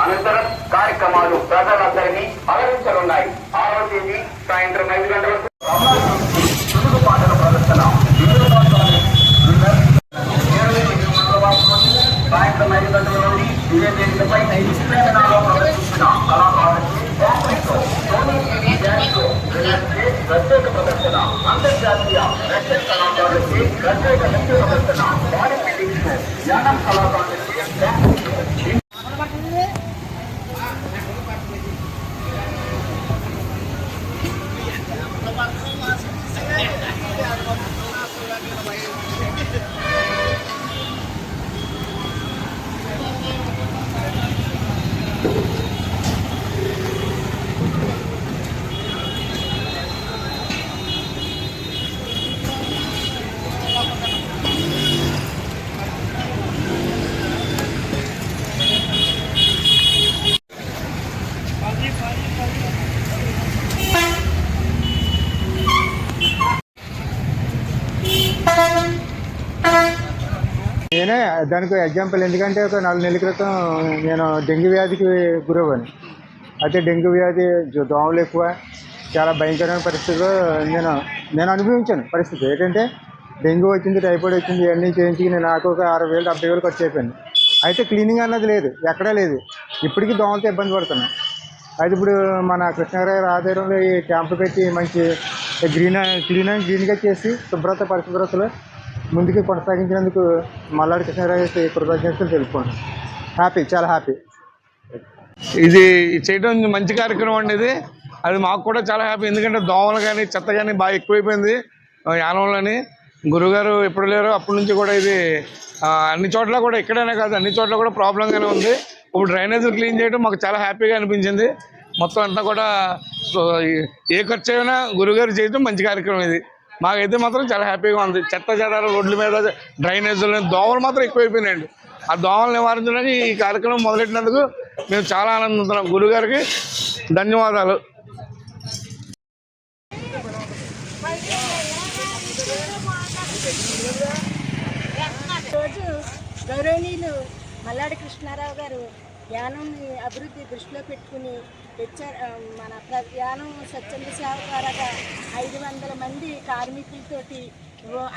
అనంతరం కార్యక్రమాలు ప్రజలందరినీ అలరించనున్నాయి. 6వ తేదీ సాయంత్రం 5 గంటలకు తెలుగు పాటల ప్రదర్శన సాయంత్రం 5 గంటల నుండి ఇదే వేదికపై విశ్లేషణలో ప్రదర్శించిన కళాకారులకు ప్రత్యేక ప్రదర్శన, అంతర్జాతీయ రష్యన్ కళాకారులకి ప్రత్యేక నృత్య ప్రదర్శన, బాడీ బిల్డింగ్ షో, యానం కళాకారులకి నేనే దానికి ఎగ్జాంపుల్. ఎందుకంటే ఒక 4 నెలల క్రితం నేను డెంగ్యూ వ్యాధికి గురవ్వాను. అయితే డెంగ్యూ వ్యాధి దోమలు ఎక్కువ, చాలా భయంకరమైన పరిస్థితిలో నేను అనుభవించాను. పరిస్థితి ఏంటంటే డెంగ్యూ వచ్చింది, టైఫాయిడ్ వచ్చింది, ఇవన్నీ చేయించి నాకు ఒక 60,000 70,000 ఖర్చు అయిపోయింది. అయితే క్లీనింగ్ అన్నది లేదు, ఎక్కడా లేదు. ఇప్పటికీ దోమలతో ఇబ్బంది పడుతున్నాను. అయితే ఇప్పుడు మన కృష్ణగారి ఆధ్వర్యంలో ఈ క్యాంపు పెట్టి మంచి క్లీన్గా చేసి పరిశుభ్రతలో ముందుకు కొనసాగించినందుకు మల్లాడి కృష్ణగారికి కృతజ్ఞతలు తెలుపుకోండి. హ్యాపీ, చాలా హ్యాపీ. ఇది చేయడం మంచి కార్యక్రమం అండి. అది మాకు కూడా చాలా హ్యాపీ. ఎందుకంటే దోమలు కానీ చెత్త కానీ బాగా ఎక్కువైపోయింది యానంలోని. గురుగారు ఎప్పుడు లేరు అప్పటి నుంచి కూడా ఇది అన్ని చోట్ల కూడా, ఇక్కడైనా కాదు అన్ని చోట్ల కూడా ప్రాబ్లంగానే ఉంది. ఇప్పుడు డ్రైనేజీలు క్లీన్ చేయడం మాకు చాలా హ్యాపీగా అనిపించింది. మొత్తం అంతా కూడా ఏ ఖర్చు అయినా గురుగారు చేయడం మంచి కార్యక్రమం ఇది. మాకైతే మాత్రం చాలా హ్యాపీగా ఉంది. చెత్త చెదారు రోడ్ల మీద, డ్రైనేజీలు, దోమలు మాత్రం ఎక్కువైపోయినాయండి. ఆ దోమలు నివారించడానికి ఈ కార్యక్రమం మొదలెట్టినందుకు మేము చాలా ఆనందిస్తున్నాం. గురుగారికి ధన్యవాదాలు. గౌరవనీయులు మల్లాడి కృష్ణారావు గారు యానం అభివృద్ధి దృష్టిలో పెట్టుకుని మన యానం స్వచ్ఛంద సేవ ద్వారా 500 మంది కార్మికులతోటి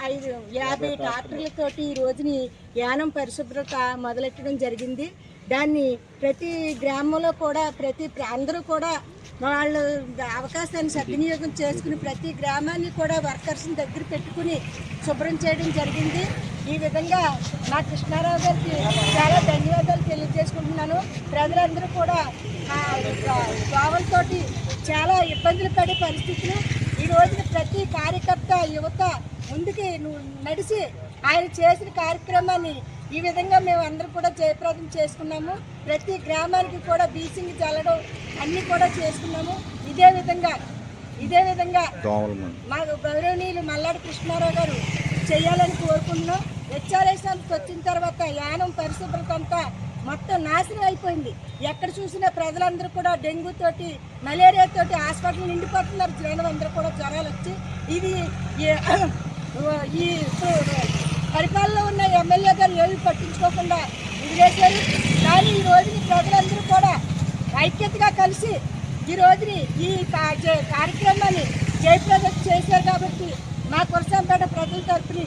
50 ట్రాక్టర్లతోటి ఈ రోజుని యానం పరిశుభ్రత మొదలెట్టడం జరిగింది. దాన్ని ప్రతి గ్రామంలో కూడా అందరూ కూడా వాళ్ళు అవకాశాన్ని సద్వినియోగం చేసుకుని ప్రతి గ్రామాన్ని కూడా వర్కర్స్ని దగ్గర పెట్టుకుని శుభ్రం చేయడం జరిగింది. ఈ విధంగా నా కృష్ణారావు గారికి చాలా ధన్యవాదాలు తెలియజేసుకుంటున్నాను. ప్రజలందరూ కూడా దోమలతోటి చాలా ఇబ్బందులు పడే పరిస్థితులు ఈ రోజున ప్రతి కార్యకర్త యువత ముందుకి నడిచి ఆయన చేసిన కార్యక్రమాన్ని ఈ విధంగా మేము అందరూ కూడా జయప్రదం చేసుకున్నాము. ప్రతి గ్రామానికి కూడా బీచింగ్ చల్లడం అన్నీ కూడా చేసుకున్నాము. ఇదే విధంగా మా గౌరవనీయులు మల్లాడి కృష్ణారావు గారు చేయాలని కోరుకుంటున్నాం. హెచ్ఆర్ఎస్కి వచ్చిన తర్వాత యానం పరిశుభ్రత అంతా మొత్తం నాశనం అయిపోయింది. ఎక్కడ చూసినా ప్రజలందరూ కూడా డెంగ్యూ తోటి, మలేరియా తోటి హాస్పిటల్ నిండిపోతున్నారు. జనం అందరూ కూడా జ్వరాలు వచ్చి ఇది ఈ పరిపాలనలో ఉన్న ఎమ్మెల్యే గారు ఏమి పట్టించుకోకుండా వదిలేశారు. కానీ ఈ రోజుని ప్రజలందరూ కూడా ఐక్యతగా కలిసి ఈ రోజుని ఈ కార్యక్రమాన్ని జయప్రదం చేశారు కాబట్టి మా కురసంపేట ప్రజల తరపుని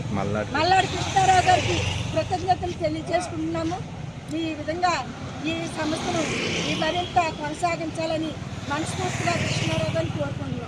మల్లాడి కృష్ణారావు గారికి కృతజ్ఞతలు తెలియజేసుకుంటున్నాము. ఈ విధంగా ఈ సంస్థను మరింత కొనసాగించాలని మనస్ఫూర్తిగా కృష్ణారావు గారిని కోరుకుంటున్నాము.